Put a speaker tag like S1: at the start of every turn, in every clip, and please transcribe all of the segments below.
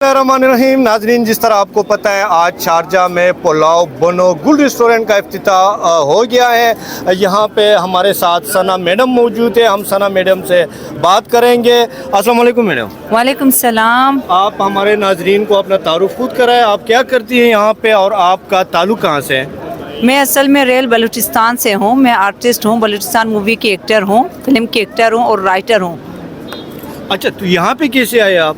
S1: रहीम नाजरीन, जिस तरह आपको पता है आज शारजा में पुलाव बनो गुल रेस्टोरेंट का इफ्तिताह हो गया है। यहाँ पे हमारे साथ सना मैडम मौजूद है। हम सना मैडम से बात करेंगे। अस्सलाम वालेकुम मैडम।
S2: वालेकुम सलाम।
S1: आप हमारे नाजरीन को अपना तारुफ खुद कराएं, आप क्या करती हैं यहाँ पे और आपका ताल्लुक कहाँ से है?
S2: मैं असल में रेल बलूचिस्तान से हूँ। मैं आर्टिस्ट हूँ, बलूचिस्तान मूवी की एक्टर हूँ, फिल्म की एक्टर हूँ और राइटर हूँ।
S1: अच्छा, तो यहाँ पे कैसे आए आप?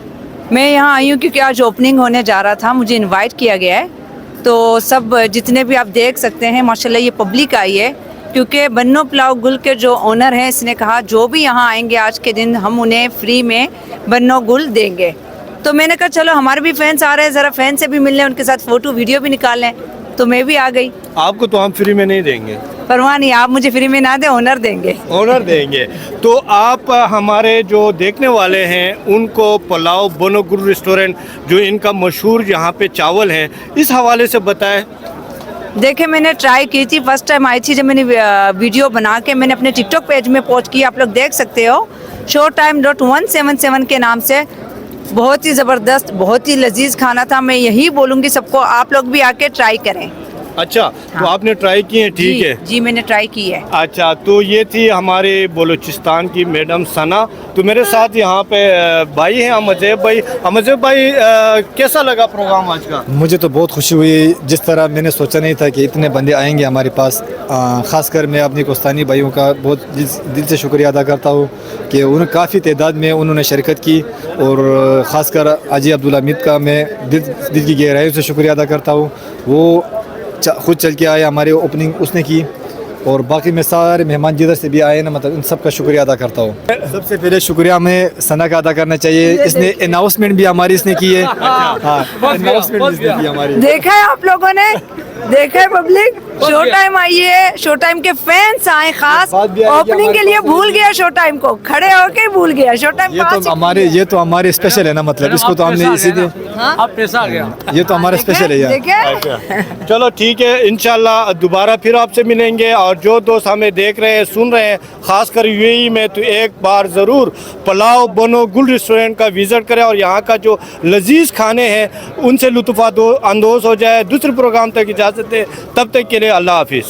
S2: मैं यहाँ आई हूँ क्योंकि आज ओपनिंग होने जा रहा था, मुझे इनवाइट किया गया है। तो सब जितने भी आप देख सकते हैं माशाल्लाह ये पब्लिक आई है, क्योंकि बन्नो पुलाव गुल के जो ओनर हैं इसने कहा जो भी यहाँ आएंगे आज के दिन हम उन्हें फ्री में बन्नो गुल देंगे। तो मैंने कहा चलो हमारे भी फैंस आ रहे हैं, ज़रा फैन से भी मिल लें, उनके साथ फ़ोटो वीडियो भी निकाल लें। तो मैं भी आ गई।
S1: आपको तो हम फ्री में नहीं देंगे।
S2: परवाह नहीं, आप मुझे फ्री में ना दें, ओनर देंगे।
S1: ओनर देंगे। तो आप हमारे जो देखने वाले हैं उनको पुलाव बनो गुल रेस्टोरेंट जो इनका मशहूर यहाँ पे चावल हैं इस हवाले से बताएं।
S2: देखिए मैंने ट्राई की थी, फर्स्ट टाइम आई थी जब मैंने वीडियो बना के मैंने अपने टिकटॉक पेज में पोस्ट की, आप लोग देख सकते हो, showtime.177 के नाम से। बहुत ही ज़बरदस्त, बहुत ही लजीज खाना था। मैं यही बोलूँगी सबको, आप लोग भी आके ट्राई करें।
S1: अच्छा, तो आपने ट्राई की है? ठीक है
S2: जी, मैंने ट्राई की है।
S1: अच्छा, तो ये थी हमारे बलूचिस्तान की मैडम सना। तो मेरे साथ यहाँ पे भाई हैं अमजैब भाई। अमजैब भाई, कैसा लगा प्रोग्राम आज का?
S3: मुझे तो बहुत खुशी हुई। जिस तरह मैंने सोचा नहीं था कि इतने बंदे आएंगे हमारे पास। ख़ासकर मैं अपनी कोस्तानी भाइयों का बहुत दिल से शुक्रिया अदा करता हूँ कि उन्हें काफ़ी तादाद में उन्होंने शिरकत की, और ख़ासकर हाजी अब्दुल हमीद का मैं दिल की गहराइयों से शुक्रिया अदा करता हूँ। वो खुद चल के आया, हमारे ओपनिंग उसने की, और बाकी मैं सारे मेहमान जिधर से भी आए ना, मतलब इन सब का शुक्रिया अदा करता हूँ। सबसे पहले शुक्रिया हमें सना का अदा करना चाहिए। इसने अनाउंसमेंट भी हमारी इसने की है। हाँ, अनाउंसमेंट भी इसने की हमारी।
S2: देखा है आप लोगों ने, देखा है पब्लिक, शो टाइम आई है, शो टाइम के फैंस आए खास ओपनिंग के लिए। भूल गया शो टाइम को, खड़े होके भूल गया शो टाइम।
S3: ये तो हमारे स्पेशल है ना, मतलब इसको तो हमने इसीलिए
S2: आप
S3: पैसा आ गया। ये तो हमारा स्पेशल है यार।
S1: चलो ठीक है, इंशाल्लाह दोबारा फिर आपसे मिलेंगे। और जो दोस्त हमें देख रहे हैं, सुन रहे हैं, खासकर यूएई में, तो एक बार ज़रूर पुलाव बनो गुल रेस्टोरेंट का विज़िट करें और यहाँ का जो लजीज खाने हैं उनसे लुत्फ़ अंदोज़ हो जाए। दूसरे प्रोग्राम तक इजाज़त है, तब तक के लिए अल्लाह हाफिज़।